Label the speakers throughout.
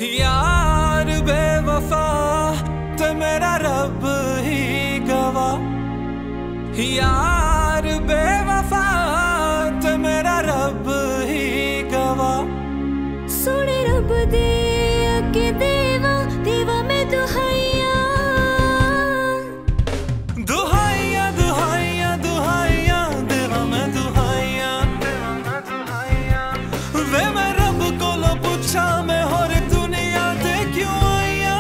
Speaker 1: यार बेवफा ते मेरा रब ही गवा यार बेवफा ते मेरा रब ही गवा
Speaker 2: सोने रब दे अगे देवा देवा मैं दुहाइया
Speaker 1: दुहाइया दुहाइया दुहाइया देवा मैं दुहाइया वे मैं रब कोलो पूछा मैं होर दुनिया ते क्यों आइया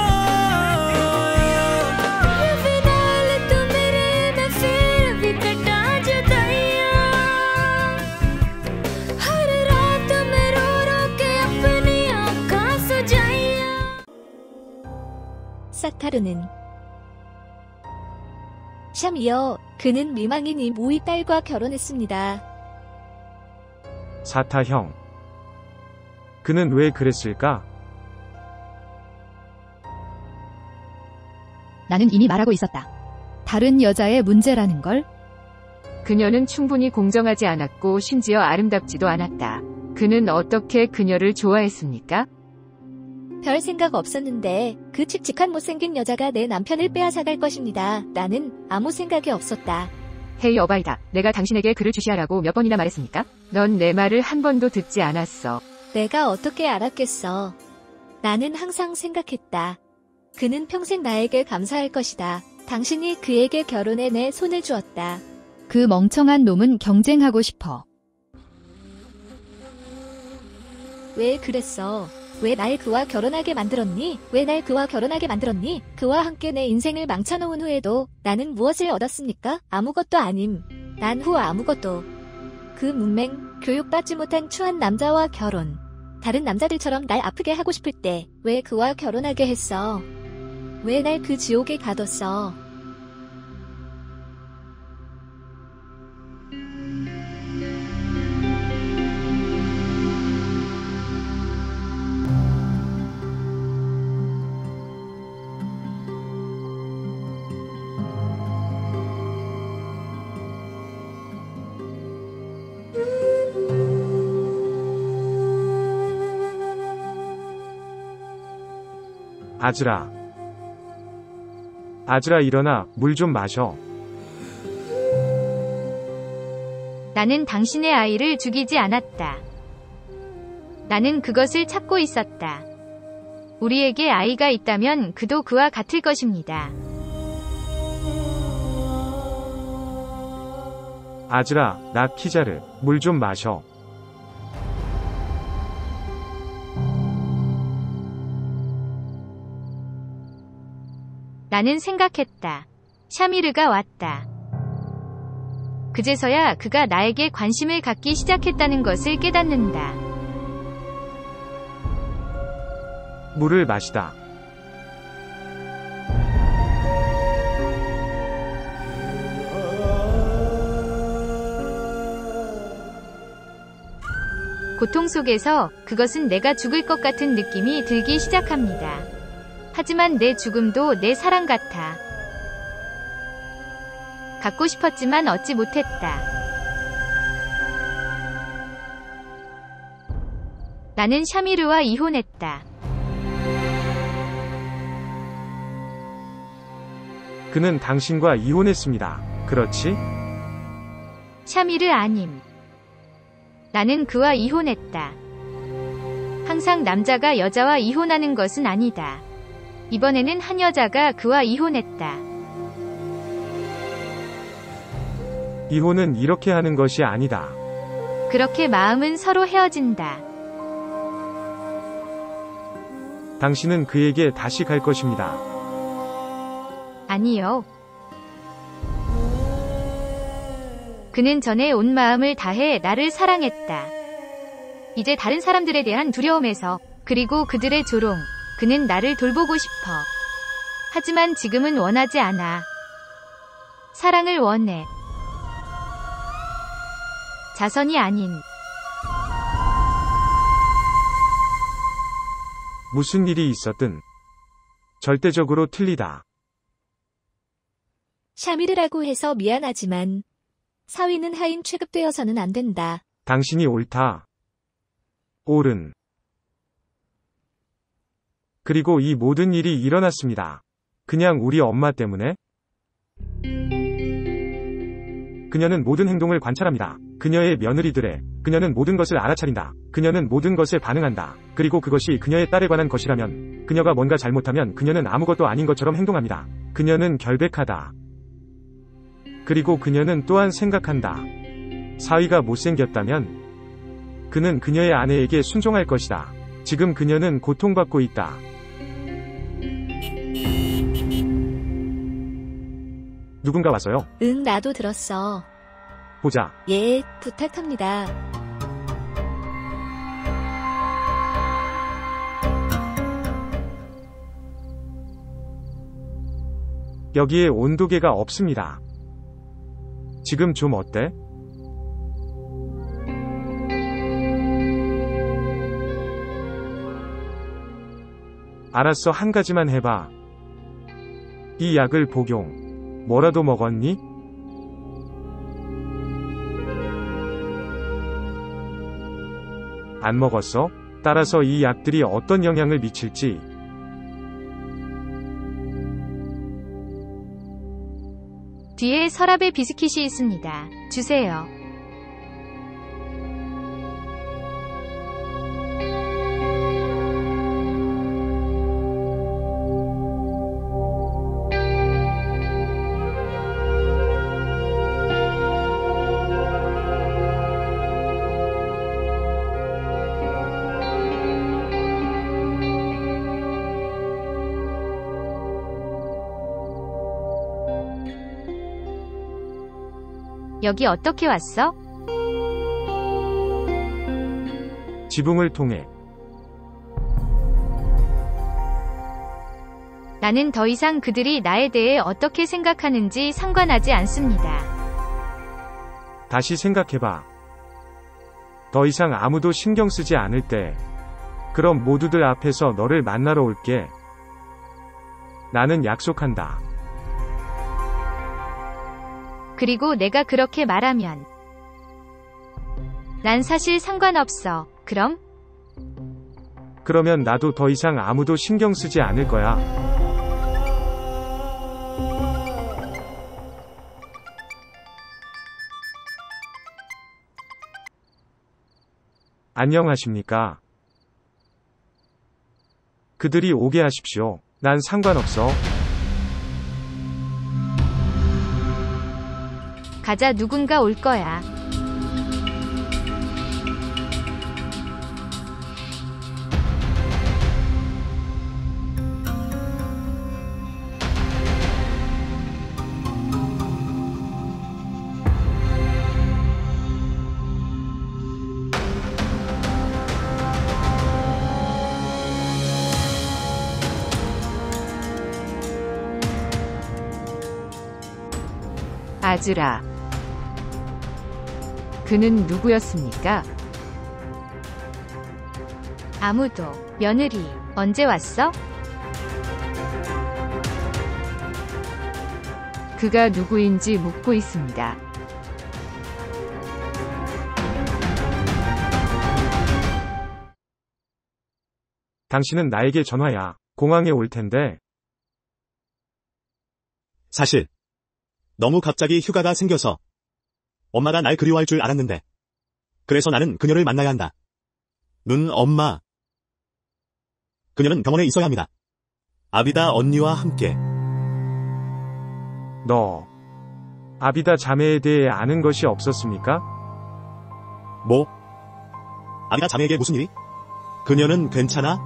Speaker 2: फिलहाल तू मेरे मैं फिर भी कटा जुदाइया हर रात मैं रो रो के अपनी आँखां सुजाइया 사타르는 샴이여 그는 미망인이 모의 딸과 결혼했습니다.
Speaker 3: 사타 형. 그는 왜 그랬을까?
Speaker 4: 나는 이미 말하고 있었다. 다른 여자의 문제라는 걸.
Speaker 5: 그녀는 충분히 공정하지 않았고 심지어 아름답지도 않았다. 그는 어떻게 그녀를 좋아했습니까?
Speaker 2: 별 생각 없었는데 그 칙칙한 못생긴 여자가 내 남편을 빼앗아갈 것입니다. 나는 아무 생각이 없었다.
Speaker 5: 헤이 어바이다. 내가 당신에게 그를 주시하라고 몇 번이나 말했습니까? 넌 내 말을 한 번도 듣지 않았어.
Speaker 2: 내가 어떻게 알았겠어. 나는 항상 생각했다. 그는 평생 나에게 감사할 것이다. 당신이 그에게 결혼에 내 손을 주었다.
Speaker 4: 그 멍청한 놈은 경쟁하고 싶어.
Speaker 2: 왜 그랬어? 왜 날 그와 결혼하게 만들었니? 왜 날 그와 결혼하게 만들었니? 그와 함께 내 인생을 망쳐놓은 후에도 나는 무엇을 얻었습니까? 아무것도 아님. 난 후 아무것도. 그 문맹, 교육받지 못한 추한 남자와 결혼. 다른 남자들처럼 날 아프게 하고 싶을 때 왜 그와 결혼하게 했어? 왜 날 그 지옥에 가뒀어?
Speaker 3: 아즈라. 아즈라 일어나 물 좀 마셔.
Speaker 6: 나는 당신의 아이를 죽이지 않았다. 나는 그것을 찾고 있었다. 우리에게 아이가 있다면 그도 그와 같을 것입니다.
Speaker 3: 아즈라, 나 키자르, 물 좀 마셔.
Speaker 6: 나는 생각했다. 샤미르가 왔다. 그제서야 그가 나에게 관심을 갖기 시작했다는 것을 깨닫는다.
Speaker 3: 물을 마시다.
Speaker 6: 고통 속에서 그것은 내가 죽을 것 같은 느낌이 들기 시작합니다. 하지만 내 죽음도 내 사랑 같아. 갖고 싶었지만 얻지 못했다. 나는 샤미르와 이혼했다.
Speaker 3: 그는 당신과 이혼했습니다. 그렇지?
Speaker 6: 샤미르 아님. 나는 그와 이혼했다. 항상 남자가 여자와 이혼하는 것은 아니다. 이번에는 한 여자가 그와 이혼했다.
Speaker 3: 이혼은 이렇게 하는 것이 아니다.
Speaker 6: 그렇게 마음은 서로 헤어진다.
Speaker 3: 당신은 그에게 다시 갈 것입니다.
Speaker 6: 아니요. 그는 전에 온 마음을 다해 나를 사랑했다. 이제 다른 사람들에 대한 두려움에서, 그리고 그들의 조롱, 그는 나를 돌보고 싶어. 하지만 지금은 원하지 않아. 사랑을 원해. 자선이 아닌.
Speaker 3: 무슨 일이 있었든 절대적으로 틀리다.
Speaker 2: 샤미르라고 해서 미안하지만 사위는 하인 취급되어서는 안 된다.
Speaker 3: 당신이 옳다. 옳은. 그리고 이 모든 일이 일어났습니다. 그냥 우리 엄마 때문에? 그녀는 모든 행동을 관찰합니다. 그녀의 며느리들의, 그녀는 모든 것을 알아차린다. 그녀는 모든 것에 반응한다. 그리고 그것이 그녀의 딸에 관한 것이라면, 그녀가 뭔가 잘못하면 그녀는 아무것도 아닌 것처럼 행동합니다. 그녀는 결백하다. 그리고 그녀는 또한 생각한다. 사위가 못생겼다면 그는 그녀의 아내에게 순종할 것이다. 지금 그녀는 고통받고 있다. 누군가 와서요.
Speaker 2: 응, 나도 들었어.
Speaker 3: 보자.
Speaker 2: 예, 부탁합니다.
Speaker 3: 여기에 온도계가 없습니다. 지금 좀 어때? 알았어, 한 가지만 해봐. 이 약을 복용. 뭐라도 먹었니? 안 먹었어? 따라서 이 약들이 어떤 영향을 미칠지.
Speaker 6: 뒤에 서랍에 비스킷이 있습니다. 주세요. 여기 어떻게 왔어?
Speaker 3: 지붕을 통해.
Speaker 6: 나는 더 이상 그들이 나에 대해 어떻게 생각하는지 상관하지 않습니다.
Speaker 3: 다시 생각해봐. 더 이상 아무도 신경 쓰지 않을 때, 그럼 모두들 앞에서 너를 만나러 올게. 나는 약속한다.
Speaker 6: 그리고 내가 그렇게 말하면 난 사실 상관없어. 그럼?
Speaker 3: 그러면 나도 더 이상 아무도 신경 쓰지 않을 거야. 안녕하십니까? 그들이 오게 하십시오. 난 상관없어.
Speaker 6: 가자, 누군가 올 거야.
Speaker 5: 아즈라. 그는 누구였습니까?
Speaker 6: 아무도. 며느리, 언제 왔어?
Speaker 5: 그가 누구인지 묻고 있습니다.
Speaker 3: 당신은 나에게 전화야. 공항에 올 텐데.
Speaker 7: 사실 너무 갑자기 휴가가 생겨서 엄마가 날 그리워할 줄 알았는데 그래서 나는 그녀를 만나야 한다. 엄마. 그녀는 병원에 있어야 합니다. 아비다 언니와 함께.
Speaker 3: 너 아비다 자매에 대해 아는 것이 없었습니까?
Speaker 7: 뭐? 아비다 자매에게 무슨 일이? 그녀는 괜찮아?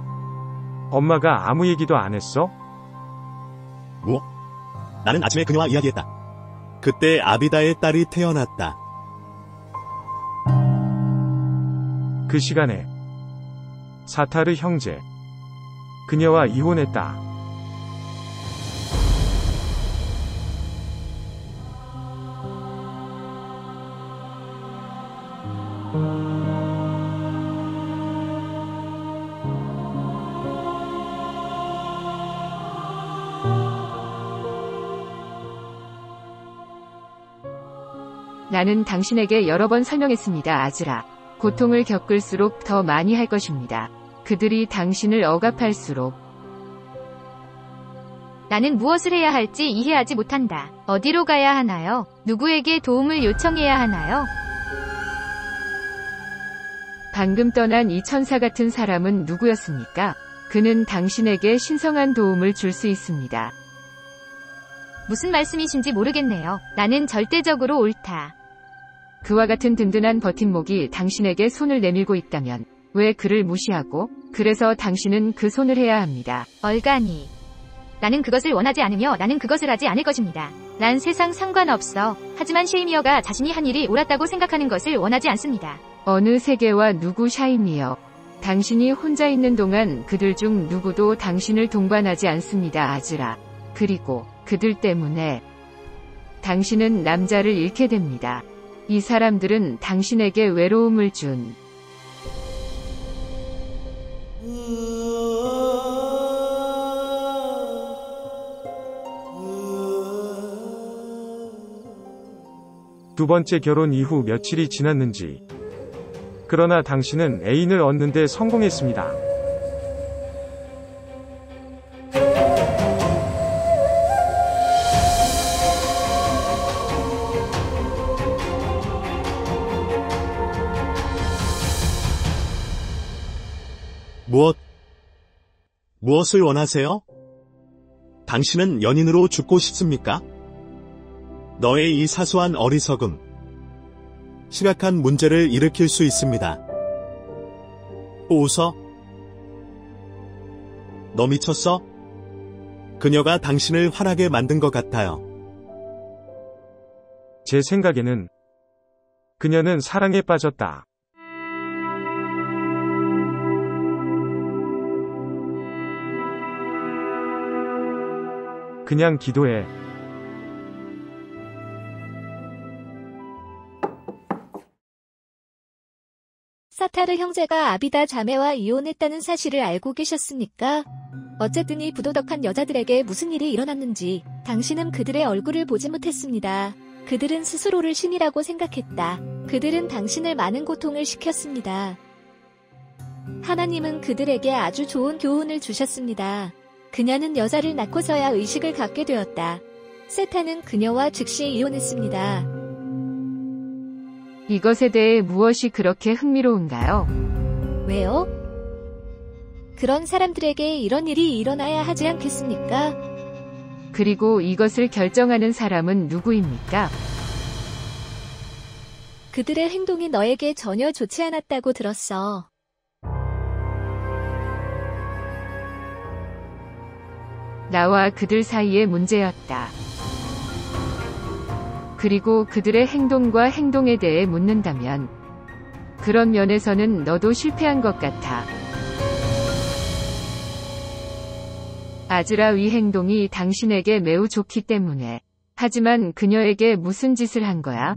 Speaker 3: 엄마가 아무 얘기도 안 했어?
Speaker 7: 뭐? 나는 아침에 그녀와 이야기했다. 그때 아비다의 딸이 태어났다.
Speaker 3: 그 시간에 사타르 형제, 그녀와 이혼했다.
Speaker 5: 나는 당신에게 여러 번 설명했습니다, 아즈라. 고통을 겪을수록 더 많이 할 것입니다. 그들이 당신을 억압할수록
Speaker 6: 나는 무엇을 해야 할지 이해하지 못한다. 어디로 가야 하나요? 누구에게 도움을 요청해야 하나요?
Speaker 5: 방금 떠난 이 천사 같은 사람은 누구였습니까? 그는 당신에게 신성한 도움을 줄 수 있습니다.
Speaker 6: 무슨 말씀이신지 모르겠네요. 나는 절대적으로 옳다.
Speaker 5: 그와 같은 든든한 버팀목이 당신에게 손을 내밀고 있다면 왜 그를 무시하고, 그래서 당신은 그 손을 해야 합니다.
Speaker 6: 얼간이. 나는 그것을 원하지 않으며 나는 그것을 하지 않을 것입니다. 난 세상 상관없어. 하지만 쉐이미어가 자신이 한 일이 옳았다고 생각하는 것을 원하지 않습니다.
Speaker 5: 어느 세계와 누구 샤이미어. 당신이 혼자 있는 동안 그들 중 누구도 당신을 동반하지 않습니다, 아즈라. 그리고 그들 때문에 당신은 남자를 잃게 됩니다. 이 사람들은 당신에게 외로움을 준
Speaker 3: 두 번째 결혼 이후 며칠이 지났는지. 그러나 당신은 애인을 얻는 데 성공했습니다.
Speaker 7: 무엇을 원하세요? 당신은 연인으로 죽고 싶습니까? 너의 이 사소한 어리석음, 심각한 문제를 일으킬 수 있습니다. 웃어? 너 미쳤어? 그녀가 당신을 화나게 만든 것 같아요.
Speaker 3: 제 생각에는 그녀는 사랑에 빠졌다. 그냥 기도해.
Speaker 2: 사타르 형제가 아비다 자매와 이혼했다는 사실을 알고 계셨습니까? 어쨌든 이 부도덕한 여자들에게 무슨 일이 일어났는지 당신은 그들의 얼굴을 보지 못했습니다. 그들은 스스로를 신이라고 생각했다. 그들은 당신을 많은 고통을 시켰습니다. 하나님은 그들에게 아주 좋은 교훈을 주셨습니다. 그녀는 여자를 낳고서야 의식을 갖게 되었다. 세타는 그녀와 즉시 이혼했습니다.
Speaker 5: 이것에 대해 무엇이 그렇게 흥미로운가요?
Speaker 2: 왜요? 그런 사람들에게 이런 일이 일어나야 하지 않겠습니까?
Speaker 5: 그리고 이것을 결정하는 사람은 누구입니까?
Speaker 2: 그들의 행동이 너에게 전혀 좋지 않았다고 들었어.
Speaker 5: 나와 그들 사이의 문제였다. 그리고 그들의 행동과 행동에 대해 묻는다면 그런 면에서는 너도 실패한 것 같아. 아즈라 위 행동이 당신에게 매우 좋기 때문에. 하지만 그녀에게 무슨 짓을 한 거야?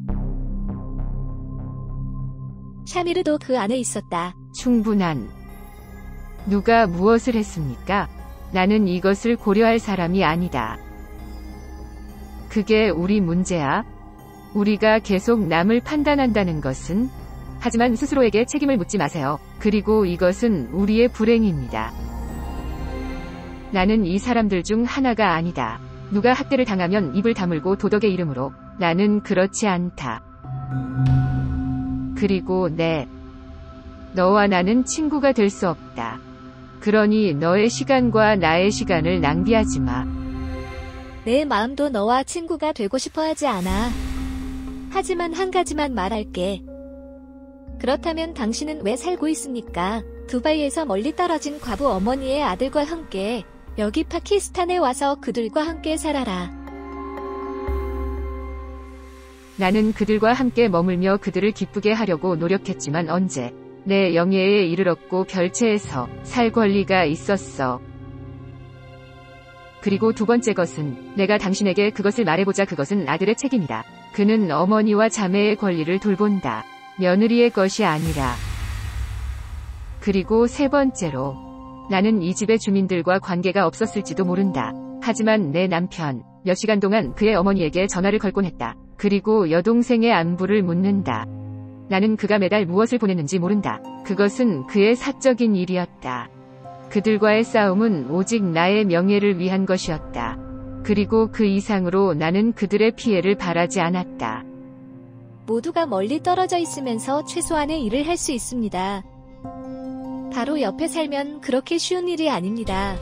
Speaker 2: 샤미르도 그 안에 있었다.
Speaker 5: 충분한. 누가 무엇을 했습니까? 나는 이것을 고려할 사람이 아니다. 그게 우리 문제야? 우리가 계속 남을 판단한다는 것은? 하지만 스스로에게 책임을 묻지 마세요. 그리고 이것은 우리의 불행입니다. 나는 이 사람들 중 하나가 아니다. 누가 학대를 당하면 입을 다물고 도덕의 이름으로. 나는 그렇지 않다. 그리고 너와 나는 친구가 될 수 없다. 그러니 너의 시간과 나의 시간을 낭비하지 마.
Speaker 2: 내 마음도 너와 친구가 되고 싶어 하지 않아. 하지만 한 가지만 말할게. 그렇다면 당신은 왜 살고 있습니까? 두바이에서 멀리 떨어진 과부 어머니의 아들과 함께 여기 파키스탄에 와서 그들과 함께 살아라.
Speaker 5: 나는 그들과 함께 머물며 그들을 기쁘게 하려고 노력했지만 언제 내 영예에 이르렀고 별채에서 살 권리가 있었어. 그리고 두 번째 것은 내가 당신에게 그것을 말해보자. 그것은 아들의 책임이다. 그는 어머니와 자매의 권리를 돌본다. 며느리의 것이 아니라. 그리고 세 번째로 나는 이 집의 주민들과 관계가 없었을지도 모른다. 하지만 내 남편 몇 시간 동안 그의 어머니에게 전화를 걸곤 했다. 그리고 여동생의 안부를 묻는다. 나는 그가 매달 무엇을 보냈는지 모른다. 그것은 그의 사적인 일이었다. 그들과의 싸움은 오직 나의 명예를 위한 것이었다. 그리고 그 이상으로 나는 그들의 피해를 바라지 않았다.
Speaker 2: 모두가 멀리 떨어져 있으면서 최소한의 일을 할 수 있습니다. 바로 옆에 살면 그렇게 쉬운 일이 아닙니다.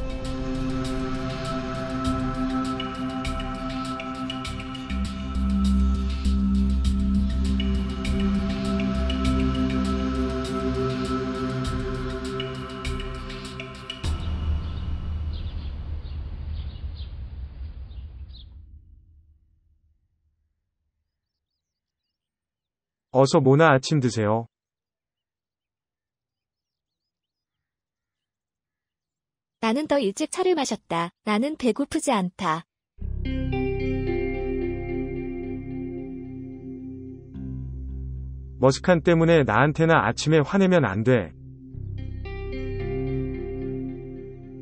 Speaker 3: 어서 모나 아침 드세요.
Speaker 2: 나는 더 일찍 차를 마셨다. 나는 배고프지 않다.
Speaker 3: 머스칸 때문에 나한테나 아침에 화내면 안 돼.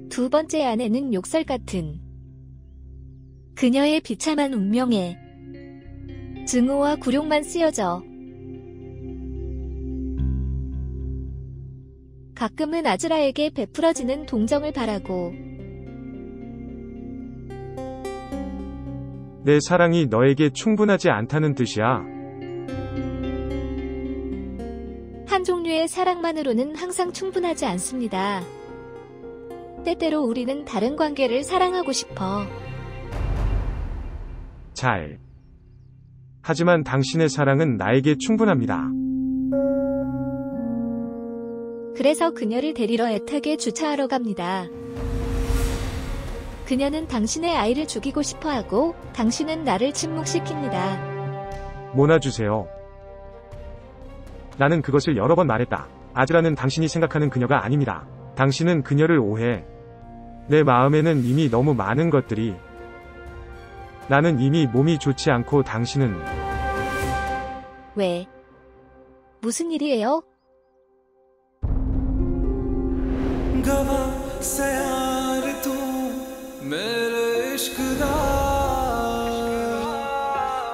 Speaker 2: 두 번째 아내는 욕설 같은 그녀의 비참한 운명에 증오와 굴욕만 쓰여져 가끔은 아즈라에게 베풀어지는 동정을 바라고
Speaker 3: 내 사랑이 너에게 충분하지 않다는 뜻이야.
Speaker 2: 한 종류의 사랑만으로는 항상 충분하지 않습니다. 때때로 우리는 다른 관계를 사랑하고 싶어.
Speaker 3: 잘. 하지만 당신의 사랑은 나에게 충분합니다.
Speaker 2: 그래서 그녀를 데리러 애타게 주차하러 갑니다. 그녀는 당신의 아이를 죽이고 싶어하고 당신은 나를 침묵시킵니다.
Speaker 3: 모나 주세요. 나는 그것을 여러 번 말했다. 아즈라는 당신이 생각하는 그녀가 아닙니다. 당신은 그녀를 오해해. 내 마음에는 이미 너무 많은 것들이. 나는 이미 몸이 좋지 않고 당신은.
Speaker 2: 왜? 무슨 일이에요?
Speaker 1: गवाह से यार तू मेरे इश्क दा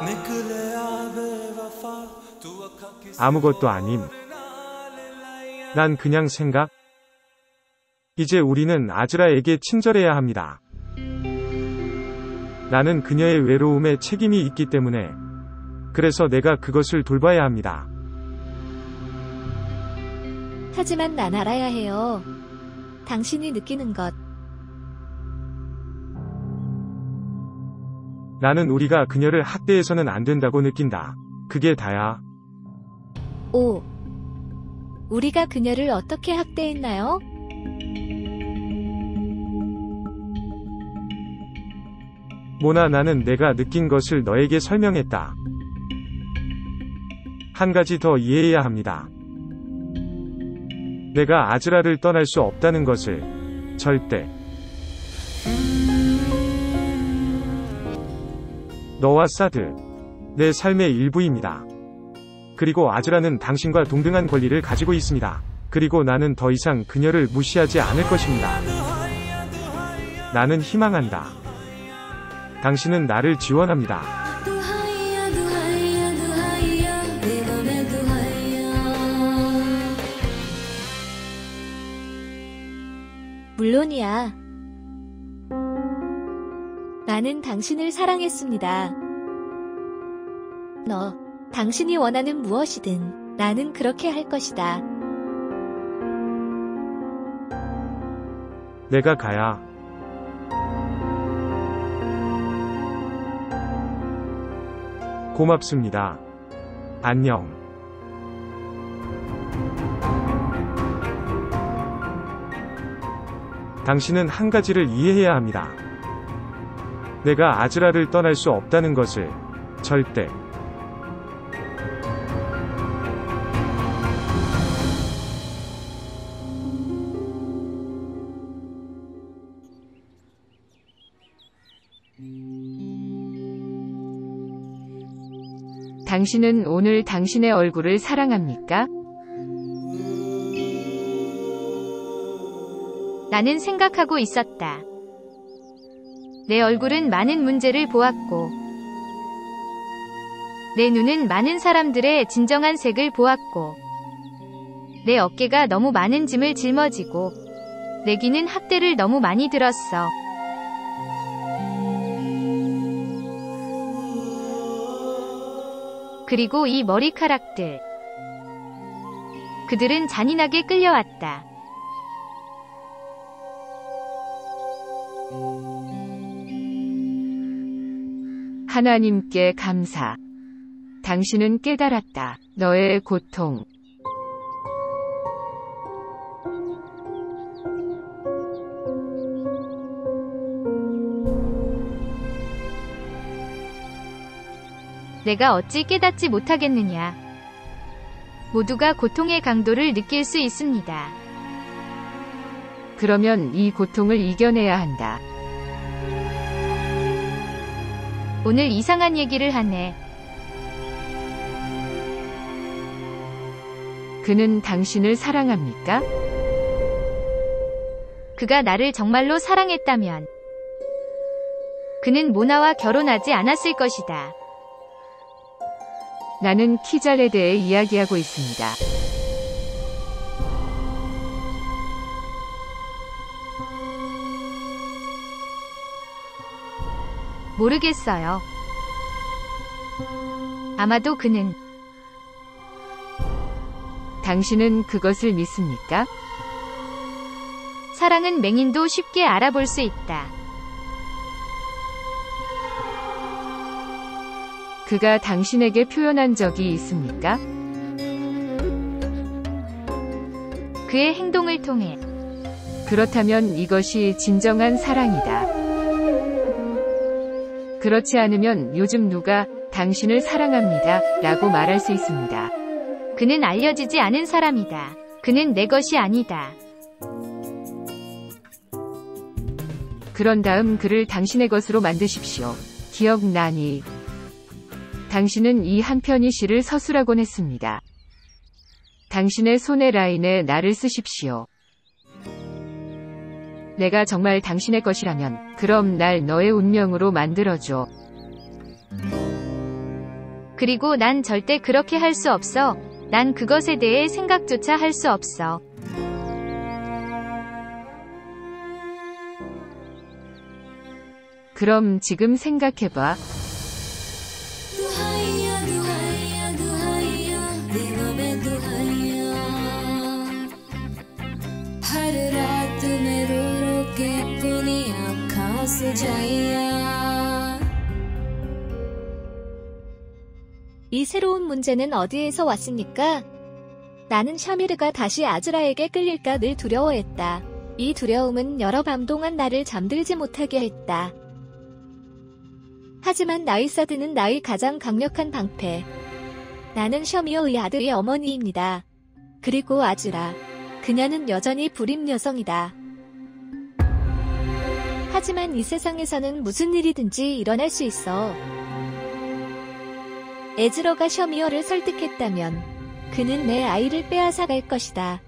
Speaker 1: निकलिया बेवफा तू अखा किसी
Speaker 3: 아무것도 아님. 난 그냥 생각. 이제 우리는 아즈라에게 친절해야 합니다. 나는 그녀의 외로움에 책임이 있기 때문에. 그래서 내가 그것을 돌봐야 합니다.
Speaker 2: 하지만 난 알아야 해요. 당신이 느끼는 것.
Speaker 3: 나는 우리가 그녀를 학대해서는 안 된다고 느낀다. 그게 다야.
Speaker 2: 오. 우리가 그녀를 어떻게 학대했나요?
Speaker 3: 모나, 나는 내가 느낀 것을 너에게 설명했다. 한 가지 더 이해해야 합니다. 내가 아즈라를 떠날 수 없다는 것을. 절대. 너와 사드. 내 삶의 일부입니다. 그리고 아즈라는 당신과 동등한 권리를 가지고 있습니다. 그리고 나는 더 이상 그녀를 무시하지 않을 것입니다. 나는 희망한다. 당신은 나를 지원합니다.
Speaker 2: 물론이야. 나는 당신을 사랑했습니다. 당신이 원하는 무엇이든 나는 그렇게 할 것이다.
Speaker 3: 내가 가야. 고맙습니다. 안녕. 당신은 한 가지를 이해해야 합니다. 내가 아즈라를 떠날 수 없다는 것을. 절대.
Speaker 5: 당신은 오늘 당신의 얼굴을 사랑합니까?
Speaker 6: 나는 생각하고 있었다. 내 얼굴은 많은 문제를 보았고, 내 눈은 많은 사람들의 진정한 색을 보았고, 내 어깨가 너무 많은 짐을 짊어지고, 내 귀는 학대를 너무 많이 들었어. 그리고 이 머리카락들. 그들은 잔인하게 끌려왔다.
Speaker 5: 하나님께 감사. 당신은 깨달았다. 너의 고통.
Speaker 6: 내가 어찌 깨닫지 못하겠느냐. 모두가 고통의 강도를 느낄 수 있습니다.
Speaker 5: 그러면 이 고통을 이겨내야 한다.
Speaker 6: 오늘 이상한 얘기를 하네.
Speaker 5: 그는 당신을 사랑합니까?
Speaker 6: 그가 나를 정말로 사랑했다면 그는 모나와 결혼하지 않았을 것이다.
Speaker 5: 나는 키잘에 대해 이야기하고 있습니다.
Speaker 6: 모르겠어요. 아마도 그는.
Speaker 5: 당신은 그것을 믿습니까?
Speaker 6: 사랑은 맹인도 쉽게 알아볼 수 있다.
Speaker 5: 그가 당신에게 표현한 적이 있습니까?
Speaker 6: 그의 행동을 통해.
Speaker 5: 그렇다면 이것이 진정한 사랑이다. 그렇지 않으면 요즘 누가 당신을 사랑합니다 라고 말할 수 있습니다.
Speaker 6: 그는 알려지지 않은 사람이다. 그는 내 것이 아니다.
Speaker 5: 그런 다음 그를 당신의 것으로 만드십시오. 기억나니? 당신은 이 한편의 시를 서술하곤 했습니다. 당신의 손의 라인에 나를 쓰십시오. 내가 정말 당신의 것이라면 그럼 날 너의 운명으로 만들어줘.
Speaker 6: 그리고 난 절대 그렇게 할 수 없어. 난 그것에 대해 생각조차 할 수 없어.
Speaker 5: 그럼 지금 생각해봐.
Speaker 2: 이 새로운 문제는 어디에서 왔습니까? 나는 샤미르가 다시 아즈라에게 끌릴까 늘 두려워했다. 이 두려움은 여러 밤 동안 나를 잠들지 못하게 했다. 하지만 나이사드는 나의 가장 강력한 방패. 나는 셔미어의 아들의 어머니입니다. 그리고 아즈라. 그녀는 여전히 불임 여성이다. 하지만 이 세상에서는 무슨 일이든지 일어날 수 있어. 에즈러가 셔미어를 설득했다면 그는 내 아이를 빼앗아 갈 것이다.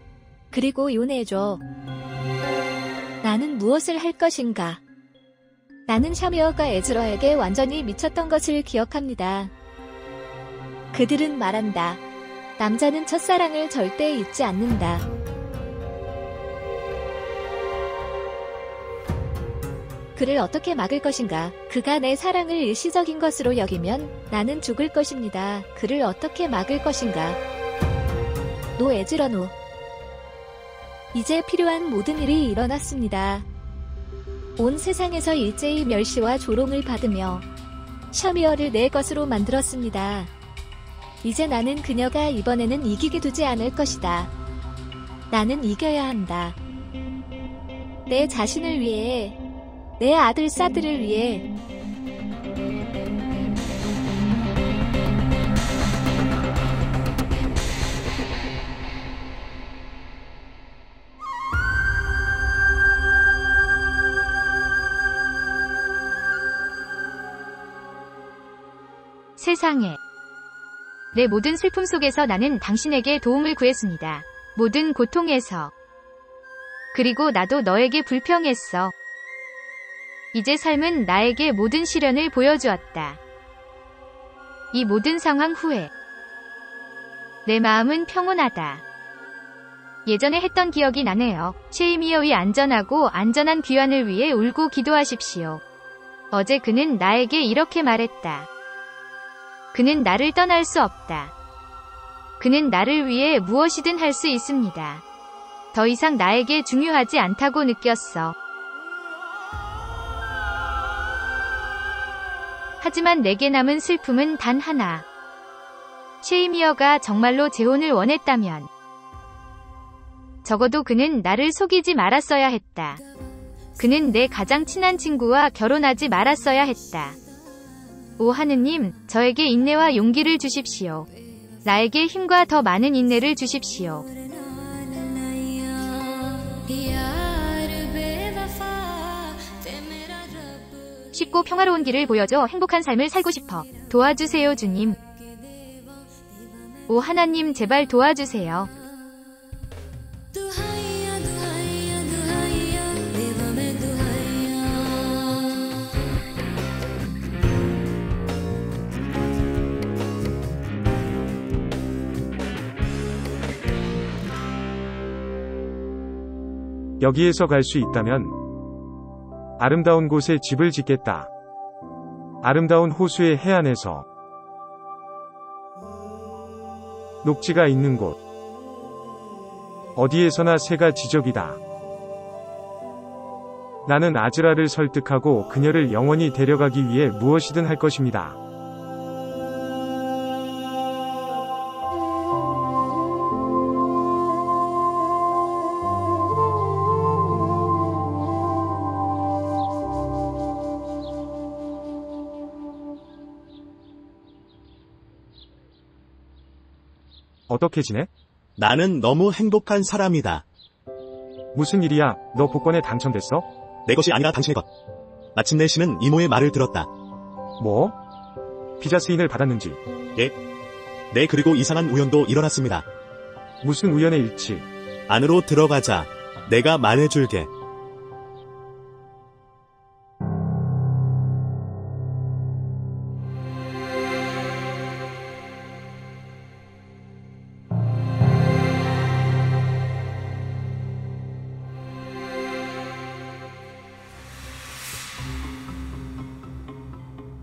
Speaker 2: 그리고 요네줘. 나는 무엇을 할 것인가? 나는 셔미어가 에즈러에게 완전히 미쳤던 것을 기억합니다. 그들은 말한다. 남자는 첫사랑을 절대 잊지 않는다. 그를 어떻게 막을 것인가? 그가 내 사랑을 일시적인 것으로 여기면 나는 죽을 것입니다. 그를 어떻게 막을 것인가? 노 에즈러 노. 이제 필요한 모든 일이 일어났습니다. 온 세상에서 일제히 멸시와 조롱을 받으며 셔미어를 내 것으로 만들었습니다. 이제 나는 그녀가 이번에는 이기게 두지 않을 것이다. 나는 이겨야 한다. 내 자신을 위해, 내 아들 사드를 위해.
Speaker 6: 세상에. 내 모든 슬픔 속에서 나는 당신에게 도움을 구했습니다. 모든 고통에서. 그리고 나도 너에게 불평했어. 이제 삶은 나에게 모든 시련을 보여주었다. 이 모든 상황 후에 내 마음은 평온하다. 예전에 했던 기억이 나네요. 쉐이미어의 안전하고 안전한 귀환을 위해 울고 기도하십시오. 어제 그는 나에게 이렇게 말했다. 그는 나를 떠날 수 없다. 그는 나를 위해 무엇이든 할 수 있습니다. 더 이상 나에게 중요하지 않다고 느꼈어. 하지만 내게 남은 슬픔은 단 하나. 셰이미어가 정말로 재혼을 원했다면 적어도 그는 나를 속이지 말았어야 했다. 그는 내 가장 친한 친구와 결혼하지 말았어야 했다. 오 하느님, 저에게 인내와 용기를 주십시오. 나에게 힘과 더 많은 인내를 주십시오. 쉽고 평화로운 길을 보여줘 행복한 삶을 살고 싶어. 도와주세요, 주님. 오 하나님, 제발 도와주세요.
Speaker 3: 여기에서 갈 수 있다면 아름다운 곳에 집을 짓겠다. 아름다운 호수의 해안에서 녹지가 있는 곳. 어디에서나 새가 지저귀다. 나는 아즈라를 설득하고 그녀를 영원히 데려가기 위해 무엇이든 할 것입니다. 어떻게 지내?
Speaker 7: 나는 너무 행복한 사람이다.
Speaker 3: 무슨 일이야? 너 복권에 당첨됐어?
Speaker 7: 내 것이 아니라 당신의 것. 마침내 신은 이모의 말을 들었다.
Speaker 3: 뭐? 비자 스인을 받았는지?
Speaker 7: 예. 네, 그리고 이상한 우연도 일어났습니다.
Speaker 3: 무슨 우연의 일치?
Speaker 7: 안으로 들어가자. 내가 말해줄게.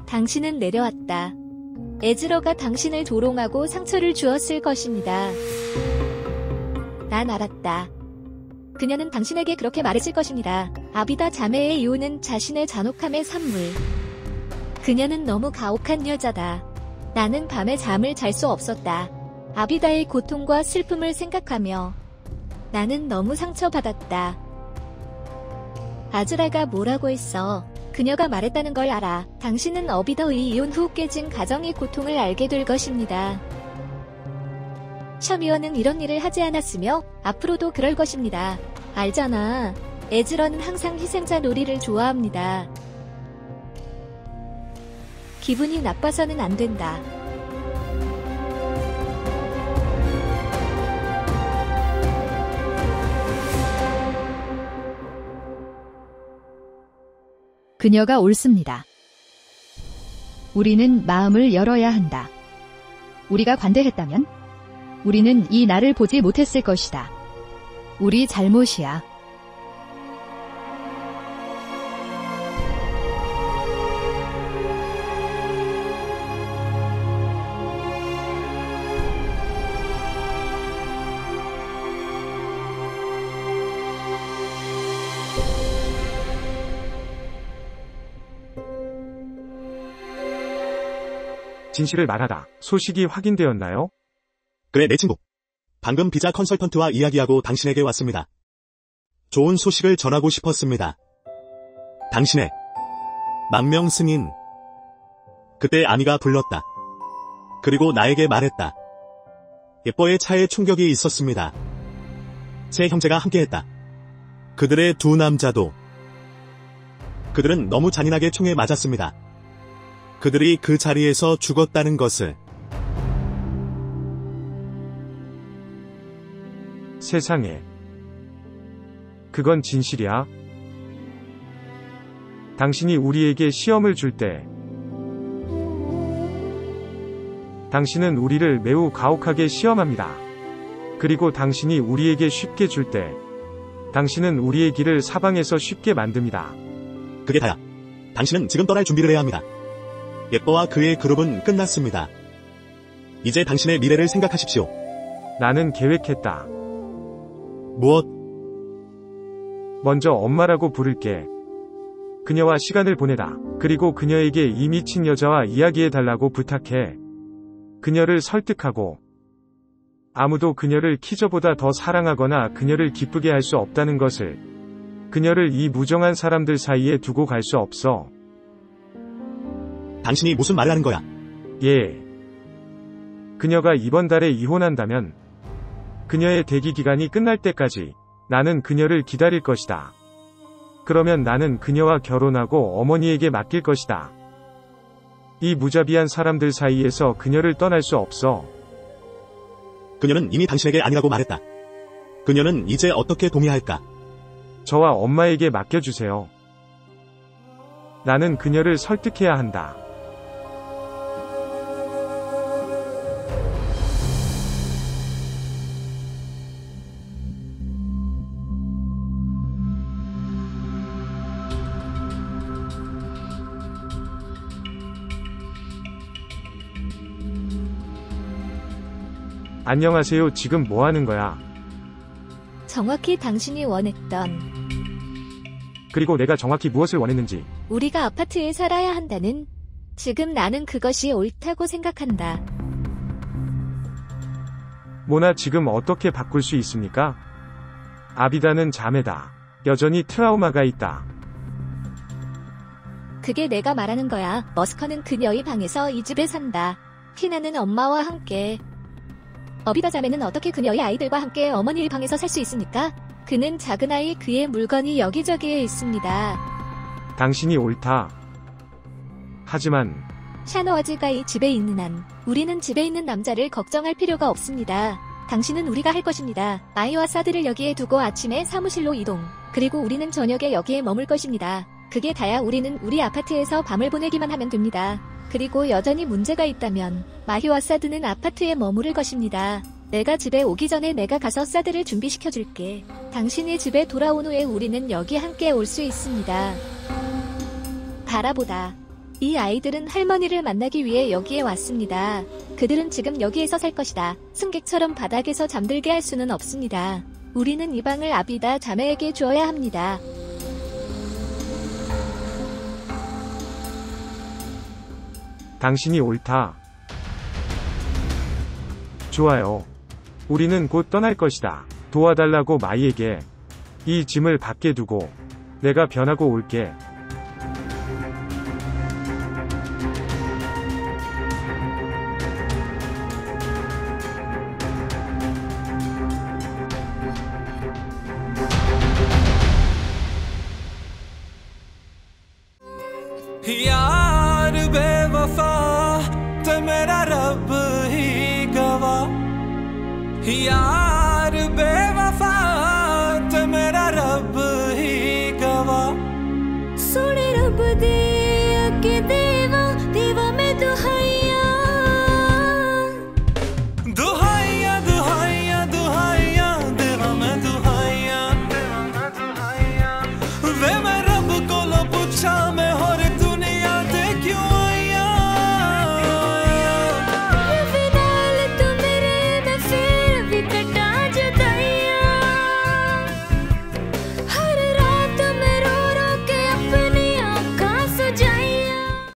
Speaker 2: 당신은 내려왔다. 에즈러가 당신을 조롱하고 상처를 주었을 것입니다. 난 알았다. 그녀는 당신에게 그렇게 말했을 것입니다. 아비다 자매의 이유는 자신의 잔혹함의 산물. 그녀는 너무 가혹한 여자다. 나는 밤에 잠을 잘 수 없었다. 아비다의 고통과 슬픔을 생각하며 나는 너무 상처받았다. 아즈라가 뭐라고 했어? 그녀가 말했다는 걸 알아. 당신은 어비더의 이혼 후 깨진 가정의 고통을 알게 될 것입니다. 셔미어는 이런 일을 하지 않았으며 앞으로도 그럴 것입니다. 알잖아. 에즈러는 항상 희생자 놀이를 좋아합니다. 기분이 나빠서는 안 된다.
Speaker 4: 그녀가 옳습니다. 우리는 마음을 열어야 한다. 우리가 관대했다면 우리는 이 날을 보지 못했을 것이다. 우리 잘못이야.
Speaker 3: 진실을 말하다. 소식이 확인되었나요?
Speaker 7: 그래, 내 친구. 방금 비자 컨설턴트와 이야기하고 당신에게 왔습니다. 좋은 소식을 전하고 싶었습니다. 당신의 망명 승인. 그때 아미가 불렀다. 그리고 나에게 말했다. 예뻐의 차에 충격이 있었습니다. 세 형제가 함께했다. 그들의 두 남자도. 그들은 너무 잔인하게 총에 맞았습니다. 그들이 그 자리에서 죽었다는 것을.
Speaker 3: 세상에. 그건 진실이야? 당신이 우리에게 시험을 줄 때, 당신은 우리를 매우 가혹하게 시험합니다. 그리고 당신이 우리에게 쉽게 줄 때, 당신은 우리의 길을 사방에서 쉽게 만듭니다.
Speaker 7: 그게 다야. 당신은 지금 떠날 준비를 해야 합니다. 예뻐와 그의 그룹은 끝났습니다. 이제 당신의 미래를 생각하십시오.
Speaker 3: 나는 계획했다.
Speaker 7: 무엇?
Speaker 3: 먼저 엄마라고 부를게. 그녀와 시간을 보내다. 그리고 그녀에게 이 미친 여자와 이야기해달라고 부탁해. 그녀를 설득하고 아무도 그녀를 키저보다 더 사랑하거나 그녀를 기쁘게 할 수 없다는 것을, 그녀를 이 무정한 사람들 사이에 두고 갈 수 없어.
Speaker 7: 당신이 무슨 말을 하는 거야?
Speaker 3: 예. 그녀가 이번 달에 이혼한다면 그녀의 대기 기간이 끝날 때까지 나는 그녀를 기다릴 것이다. 그러면 나는 그녀와 결혼하고 어머니에게 맡길 것이다. 이 무자비한 사람들 사이에서 그녀를 떠날 수 없어.
Speaker 7: 그녀는 이미 당신에게 아니라고 말했다. 그녀는 이제 어떻게 동의할까?
Speaker 3: 저와 엄마에게 맡겨주세요. 나는 그녀를 설득해야 한다. 안녕하세요. 지금 뭐 하는 거야?
Speaker 2: 정확히 당신이 원했던,
Speaker 3: 그리고 내가 정확히 무엇을 원했는지.
Speaker 2: 우리가 아파트에 살아야 한다는, 지금 나는 그것이 옳다고 생각한다.
Speaker 3: 모나 지금 어떻게 바꿀 수 있습니까? 아비다는 자매다. 여전히 트라우마가 있다.
Speaker 2: 그게 내가 말하는 거야. 머스커는 그녀의 방에서 이 집에 산다. 피나는 엄마와 함께. 어비다 자매는 어떻게 그녀의 아이들과 함께 어머니의 방에서 살 수 있습니까? 그는 작은 아이, 그의 물건이 여기저기에 있습니다.
Speaker 3: 당신이 옳다. 하지만
Speaker 2: 샤너와즈가 이 집에 있는 한 우리는 집에 있는 남자를 걱정할 필요가 없습니다. 당신은 우리가 할 것입니다. 아이와 사드를 여기에 두고 아침에 사무실로 이동. 그리고 우리는 저녁에 여기에 머물 것입니다. 그게 다야. 우리는 우리 아파트에서 밤을 보내기만 하면 됩니다. 그리고 여전히 문제가 있다면 마희와 사드는 아파트에 머무를 것입니다. 내가 집에 오기 전에 내가 가서 사드를 준비시켜줄게. 당신이 집에 돌아온 후에 우리는 여기 함께 올 수 있습니다. 바라보다. 이 아이들은 할머니를 만나기 위해 여기에 왔습니다. 그들은 지금 여기에서 살 것이다. 승객처럼 바닥에서 잠들게 할 수는 없습니다. 우리는 이 방을 아비다 자매에게 주어야 합니다.
Speaker 3: 당신이 옳다. 좋아요. 우리는 곧 떠날 것이다. 도와달라고 마이에게. 이 짐을 밖에 두고 내가 변하고 올게.
Speaker 1: यार बेवफा ते मेरा रब ही गवा यार बेवफा ते मेरा रब ही गवा
Speaker 8: सोने रब दे अगे दे